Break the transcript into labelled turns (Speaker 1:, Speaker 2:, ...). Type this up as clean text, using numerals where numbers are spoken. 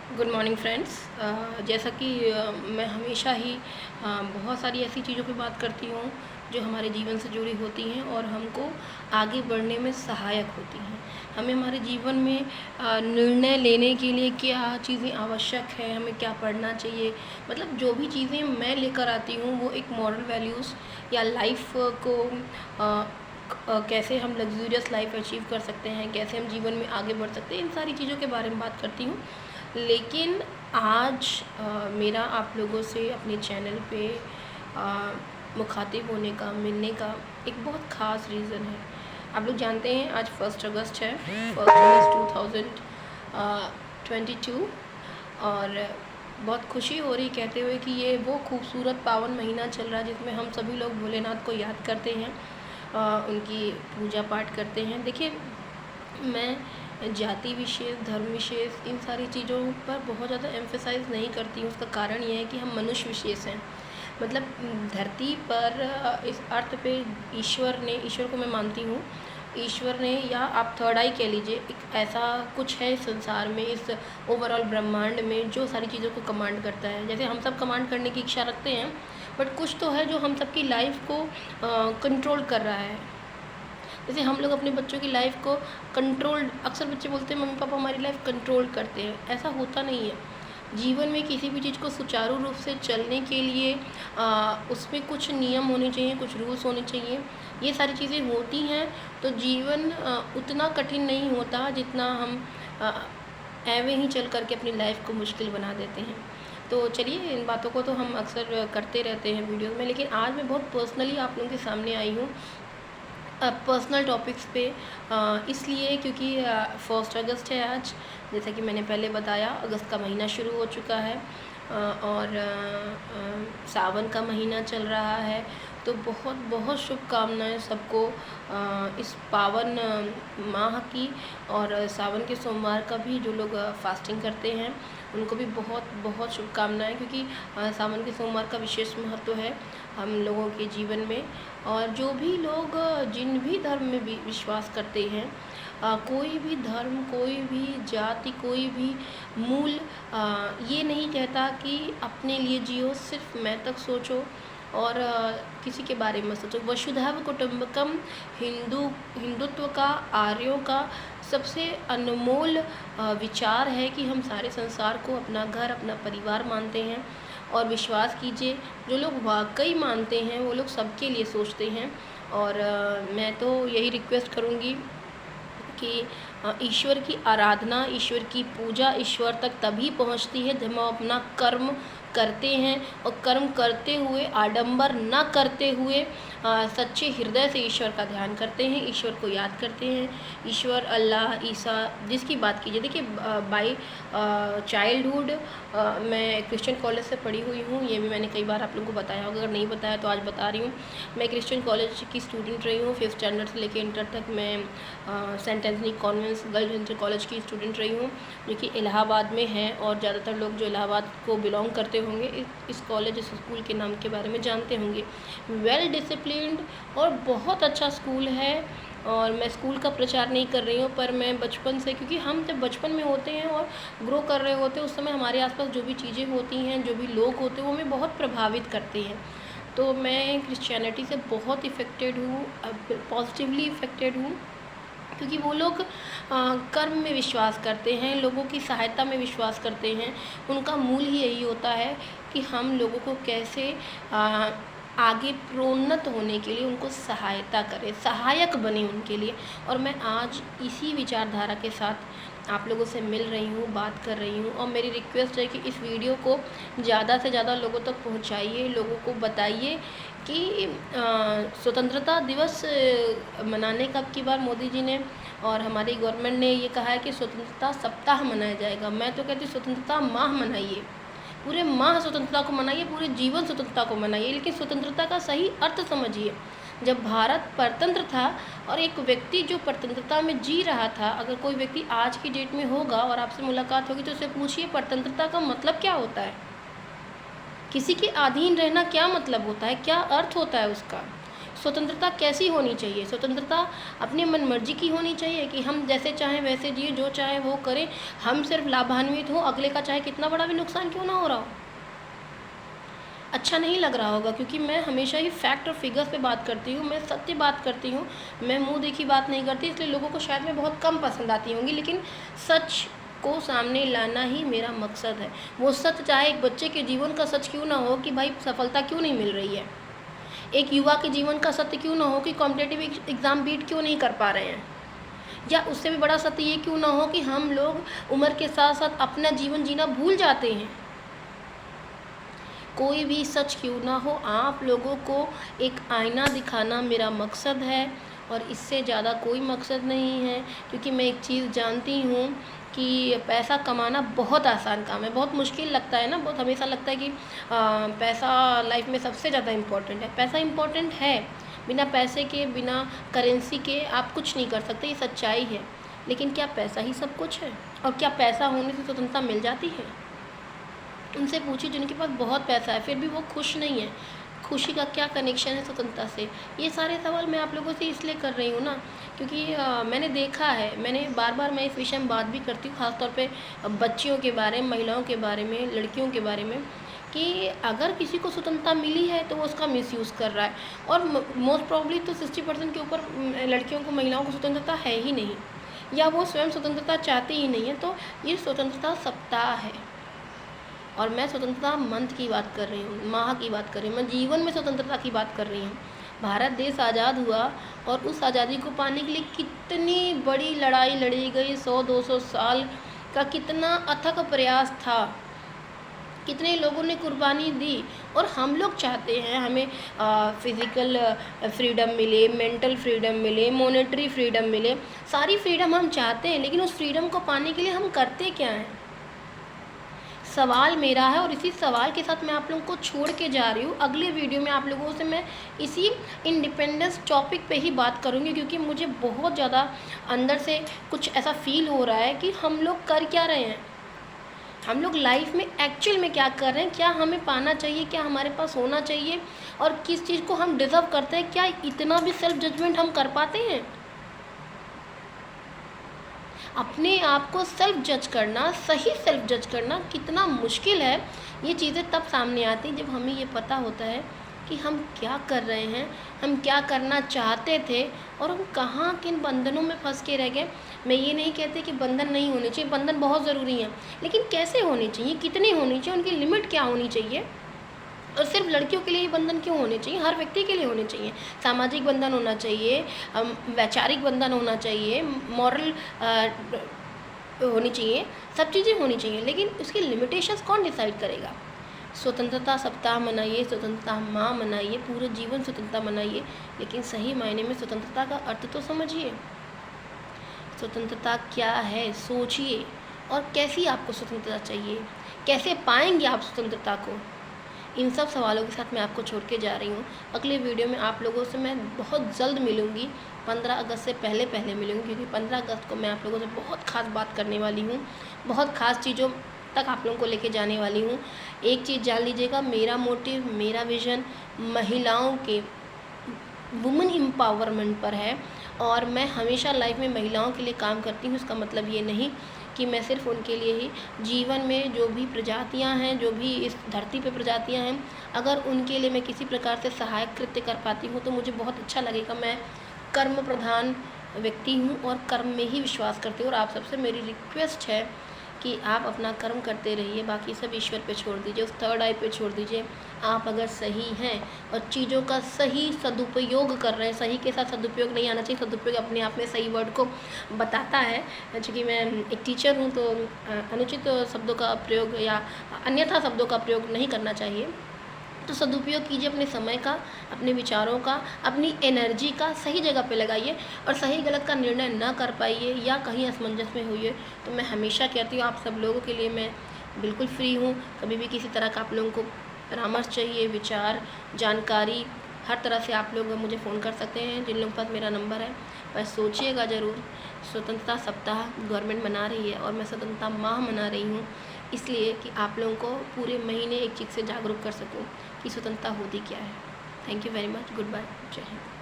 Speaker 1: Good morning friends. जैसा कि मैं हमेशा ही बहुत सारी ऐसी चीज़ों पे बात करती हूँ जो हमारे जीवन से जुड़ी होती हैं और हमको आगे बढ़ने में सहायक होती हैं। हमें हमारे जीवन में निर्णय लेने के लिए क्या चीज़ें आवश्यक है, हमें क्या पढ़ना चाहिए, मतलब जो भी चीज़ें मैं लेकर आती हूँ वो एक मॉरल वैल्यूज़ या लाइफ को कैसे हम लग्जूरियस लाइफ अचीव कर सकते हैं, कैसे हम जीवन में आगे बढ़ सकते हैं, इन सारी चीज़ों के बारे में बात करती हूँ। लेकिन आज मेरा आप लोगों से अपने चैनल पे मुखातिब होने का, मिलने का एक बहुत ख़ास रीज़न है। आप लोग जानते हैं आज 1 अगस्त है, 1 अगस्त 2022 और बहुत खुशी हो रही कहते हुए कि ये वो खूबसूरत पावन महीना चल रहा है जिसमें हम सभी लोग भोलेनाथ को याद करते हैं, उनकी पूजा पाठ करते हैं। देखिए, मैं जाति विशेष, धर्म विशेष, इन सारी चीज़ों पर बहुत ज़्यादा एम्फेसाइज़ नहीं करती हूँ। उसका कारण ये है कि हम मनुष्य विशेष हैं। मतलब धरती पर इस अर्थ पे ईश्वर को मैं मानती हूँ। ईश्वर ने, या आप थर्ड आई कह लीजिए, एक ऐसा कुछ है इस संसार में, इस ओवरऑल ब्रह्मांड में जो सारी चीज़ों को कमांड करता है। जैसे हम सब कमांड करने की इच्छा रखते हैं, बट कुछ तो है जो हम सबकी लाइफ को कंट्रोल कर रहा है। जैसे हम लोग अपने बच्चों की लाइफ को कंट्रोल, अक्सर बच्चे बोलते हैं मम्मी पापा हमारी लाइफ कंट्रोल करते हैं। ऐसा होता नहीं है। जीवन में किसी भी चीज़ को सुचारू रूप से चलने के लिए उसमें कुछ नियम होने चाहिए, कुछ रूल्स होने चाहिए। ये सारी चीज़ें होती हैं तो जीवन उतना कठिन नहीं होता जितना हम एवं ही चल करके अपनी लाइफ को मुश्किल बना देते हैं। तो चलिए, इन बातों को तो हम अक्सर करते रहते हैं वीडियो में, लेकिन आज मैं बहुत पर्सनली आप लोगों के सामने आई हूँ पर्सनल टॉपिक्स पे। इसलिए क्योंकि 1 अगस्त है आज। जैसा कि मैंने पहले बताया, अगस्त का महीना शुरू हो चुका है और सावन का महीना चल रहा है। तो बहुत बहुत शुभकामनाएं सबको इस पावन माह की, और सावन के सोमवार का भी जो लोग फास्टिंग करते हैं उनको भी बहुत बहुत शुभकामनाएं, क्योंकि सावन के सोमवार का विशेष महत्व है हम लोगों के जीवन में। और जो भी लोग जिन भी धर्म में भी विश्वास करते हैं, कोई भी धर्म, कोई भी जाति, कोई भी मूल ये नहीं कहता कि अपने लिए जियो, सिर्फ मैं तक सोचो और किसी के बारे में सोचो। वसुधैव कुटुंबकम हिंदुत्व का, आर्यों का सबसे अनमोल विचार है कि हम सारे संसार को अपना घर, अपना परिवार मानते हैं। और विश्वास कीजिए, जो लोग वाकई मानते हैं वो लोग सबके लिए सोचते हैं। और मैं तो यही रिक्वेस्ट करूँगी कि ईश्वर की आराधना, ईश्वर की पूजा ईश्वर तक तभी पहुंचती है जब हम अपना कर्म करते हैं, और कर्म करते हुए आडंबर न करते हुए सच्चे हृदय से ईश्वर का ध्यान करते हैं, ईश्वर को याद करते हैं। ईश्वर, अल्लाह, ईसा, जिसकी बात कीजिए। देखिए, बाई चाइल्डहुड मैं क्रिश्चियन कॉलेज से पढ़ी हुई हूँ। ये भी मैंने कई बार आप लोगों को बताया होगा, अगर नहीं बताया तो आज बता रही हूँ। मैं क्रिश्चियन कॉलेज की स्टूडेंट रही हूँ। 5th स्टैंडर्ड से लेकर इंटर तक मैं Saint Anthony convent girls inter college की स्टूडेंट रही हूँ, जो कि इलाहाबाद में है। और ज़्यादातर लोग जो इलाहाबाद को बिलोंग करते होंगे इस कॉलेज, इस स्कूल के नाम के बारे में जानते होंगे। वेल डिसिप्लिन्ड और बहुत अच्छा स्कूल है। और मैं स्कूल का प्रचार नहीं कर रही हूँ, पर मैं बचपन से, क्योंकि हम जब बचपन में होते हैं और ग्रो कर रहे होते हैं, उस समय हमारे आसपास जो भी चीज़ें होती हैं, जो भी लोग होते हैं, वो हमें बहुत प्रभावित करते हैं। तो मैं क्रिश्चियनिटी से बहुत इफ़ेक्टेड हूँ, पॉजिटिवली इफ़ेक्टेड हूँ, क्योंकि वो लोग कर्म में विश्वास करते हैं, लोगों की सहायता में विश्वास करते हैं। उनका मूल ही यही होता है कि हम लोगों को कैसे आगे प्रोन्नत होने के लिए उनको सहायता करें, सहायक बने उनके लिए। और मैं आज इसी विचारधारा के साथ आप लोगों से मिल रही हूँ, बात कर रही हूँ। और मेरी रिक्वेस्ट है कि इस वीडियो को ज़्यादा से ज़्यादा लोगों तक पहुँचाइए, लोगों को बताइए कि स्वतंत्रता दिवस मनाने का अब की बार मोदी जी ने और हमारी गवर्नमेंट ने ये कहा है कि स्वतंत्रता सप्ताह मनाया जाएगा। मैं तो कहती हूँ स्वतंत्रता माह मनाइए, पूरे माह स्वतंत्रता को मनाइए, पूरे जीवन स्वतंत्रता को मनाइए, लेकिन स्वतंत्रता का सही अर्थ समझिए। जब भारत परतंत्र था और एक व्यक्ति जो परतंत्रता में जी रहा था, अगर कोई व्यक्ति आज की डेट में होगा और आपसे मुलाकात होगी तो उससे पूछिए परतंत्रता का मतलब क्या होता है, किसी के अधीन रहना क्या मतलब होता है, क्या अर्थ होता है उसका। स्वतंत्रता कैसी होनी चाहिए? स्वतंत्रता अपनी मनमर्जी की होनी चाहिए कि हम जैसे चाहें वैसे जिए, जो चाहें वो करें, हम सिर्फ लाभान्वित हों, अगले का चाहे कितना बड़ा भी नुकसान क्यों ना हो रहा हो। अच्छा नहीं लग रहा होगा, क्योंकि मैं हमेशा ही फैक्ट और फिगर्स पे बात करती हूँ, मैं सत्य बात करती हूँ, मैं मुँह देखी बात नहीं करती, इसलिए लोगों को शायद मैं बहुत कम पसंद आती होंगी, लेकिन सच को सामने लाना ही मेरा मकसद है। वो सच चाहे एक बच्चे के जीवन का सच क्यों ना हो कि भाई सफलता क्यों नहीं मिल रही है, एक युवा के जीवन का सत्य क्यों ना हो कि कॉम्पिटिटिव एग्ज़ाम बीट क्यों नहीं कर पा रहे हैं, या उससे भी बड़ा सत्य ये क्यों ना हो कि हम लोग उम्र के साथ साथ अपना जीवन जीना भूल जाते हैं। कोई भी सच क्यों ना हो, आप लोगों को एक आईना दिखाना मेरा मकसद है, और इससे ज़्यादा कोई मकसद नहीं है। क्योंकि मैं एक चीज़ जानती हूँ कि पैसा कमाना बहुत आसान काम है, बहुत मुश्किल लगता है ना, बहुत हमेशा लगता है कि पैसा लाइफ में सबसे ज़्यादा इम्पोर्टेंट है। पैसा इम्पोर्टेंट है, बिना पैसे के, बिना करेंसी के आप कुछ नहीं कर सकते, ये सच्चाई है। लेकिन क्या पैसा ही सब कुछ है? और क्या पैसा होने से स्वतंत्रता मिल जाती है? उनसे पूछिए जिनके पास बहुत पैसा है फिर भी वो खुश नहीं है। खुशी का क्या कनेक्शन है स्वतंत्रता से? ये सारे सवाल मैं आप लोगों से इसलिए कर रही हूँ ना, क्योंकि मैंने देखा है, मैंने बार-बार मैं इस विषय में बात भी करती हूँ, ख़ास तौर पे बच्चियों के बारे में, महिलाओं के बारे में, लड़कियों के बारे में, कि अगर किसी को स्वतंत्रता मिली है तो वो उसका मिसयूज़ कर रहा है। और मोस्ट प्रॉब्ली तो 60% के ऊपर लड़कियों को, महिलाओं को स्वतंत्रता है ही नहीं, या वो स्वयं स्वतंत्रता चाहती ही नहीं है। तो ये स्वतंत्रता सप्ताह है, और मैं स्वतंत्रता मंथ की बात कर रही हूँ, माह की बात कर रही हूँ, मैं जीवन में स्वतंत्रता की बात कर रही हूँ। भारत देश आज़ाद हुआ और उस आज़ादी को पाने के लिए कितनी बड़ी लड़ाई लड़ी गई, 100-200 साल का कितना अथक प्रयास था, कितने लोगों ने कुर्बानी दी। और हम लोग चाहते हैं हमें फिज़िकल फ्रीडम मिले, मेंटल फ्रीडम मिले, मॉनेटरी फ्रीडम मिले, सारी फ्रीडम हम चाहते हैं, लेकिन उस फ्रीडम को पाने के लिए हम करते क्या हैं? सवाल मेरा है, और इसी सवाल के साथ मैं आप लोगों को छोड़ के जा रही हूँ। अगले वीडियो में आप लोगों से मैं इसी इंडिपेंडेंस टॉपिक पे ही बात करूँगी, क्योंकि मुझे बहुत ज़्यादा अंदर से कुछ ऐसा फील हो रहा है कि हम लोग कर क्या रहे हैं, हम लोग लाइफ में एक्चुअल में क्या कर रहे हैं, क्या हमें पाना चाहिए, क्या हमारे पास होना चाहिए, और किस चीज़ को हम डिज़र्व करते हैं। क्या इतना भी सेल्फ जजमेंट हम कर पाते हैं? अपने आप को सेल्फ जज करना, सही सेल्फ जज करना कितना मुश्किल है, ये चीज़ें तब सामने आती हैं जब हमें ये पता होता है कि हम क्या कर रहे हैं, हम क्या करना चाहते थे, और हम कहाँ किन बंधनों में फंस के रह गए। मैं ये नहीं कहती कि बंधन नहीं होने चाहिए, बंधन बहुत ज़रूरी हैं, लेकिन कैसे होने चाहिए, कितने होने चाहिए, उनकी लिमिट क्या होनी चाहिए। और सिर्फ लड़कियों के लिए ही बंधन क्यों होने चाहिए, हर व्यक्ति के लिए होने चाहिए। सामाजिक बंधन होना चाहिए, वैचारिक बंधन होना चाहिए, मॉरल होनी चाहिए, सब चीज़ें होनी चाहिए, लेकिन उसकी लिमिटेशंस कौन डिसाइड करेगा? स्वतंत्रता सप्ताह मनाइए, स्वतंत्रता माह मनाइए, पूरे जीवन स्वतंत्रता मनाइए, लेकिन सही मायने में स्वतंत्रता का अर्थ तो समझिए। स्वतंत्रता क्या है सोचिए, और कैसी आपको स्वतंत्रता चाहिए, कैसे पाएंगे आप स्वतंत्रता को। इन सब सवालों के साथ मैं आपको छोड़ के जा रही हूँ। अगले वीडियो में आप लोगों से मैं बहुत जल्द मिलूँगी, 15 अगस्त से पहले मिलूँगी, क्योंकि 15 अगस्त को मैं आप लोगों से बहुत ख़ास बात करने वाली हूँ, बहुत ख़ास चीज़ों तक आप लोगों को लेके जाने वाली हूँ। एक चीज़ जान लीजिएगा, मेरा मोटिव, मेरा विज़न महिलाओं के वुमेन एम्पावरमेंट पर है, और मैं हमेशा लाइफ में महिलाओं के लिए काम करती हूँ। इसका मतलब ये नहीं कि मैं सिर्फ उनके लिए ही, जीवन में जो भी प्रजातियां हैं, जो भी इस धरती पे प्रजातियां हैं, अगर उनके लिए मैं किसी प्रकार से सहायक कृत्य कर पाती हूँ तो मुझे बहुत अच्छा लगेगा। मैं कर्म प्रधान व्यक्ति हूँ और कर्म में ही विश्वास करती हूँ, और आप सबसे मेरी रिक्वेस्ट है कि आप अपना कर्म करते रहिए, बाकी सब ईश्वर पे छोड़ दीजिए, उस थर्ड आई पे छोड़ दीजिए। आप अगर सही हैं और चीज़ों का सही सदुपयोग कर रहे हैं, सही के साथ सदुपयोग नहीं आना चाहिए, सदुपयोग अपने आप में सही वर्ड को बताता है। चूँकि मैं एक टीचर हूँ तो अनुचित शब्दों का प्रयोग या अन्यथा शब्दों का प्रयोग नहीं करना चाहिए। तो सदुपयोग कीजिए अपने समय का, अपने विचारों का, अपनी एनर्जी का सही जगह पे लगाइए, और सही गलत का निर्णय ना कर पाइए या कहीं असमंजस में होइए तो मैं हमेशा कहती हूँ आप सब लोगों के लिए मैं बिल्कुल फ्री हूँ। कभी भी किसी तरह का आप लोगों को परामर्श चाहिए, विचार, जानकारी, हर तरह से आप लोग मुझे फ़ोन कर सकते हैं, जिन लोगों के पास मेरा नंबर है। बस सोचिएगा ज़रूर। स्वतंत्रता सप्ताह गवर्नमेंट मना रही है और मैं स्वतंत्रता माह मना रही हूँ, इसलिए कि आप लोगों को पूरे महीने एक चीज़ से जागरूक कर सकूँ कि स्वतंत्रता होती क्या है। Thank you very much. Good bye. Jai Hind.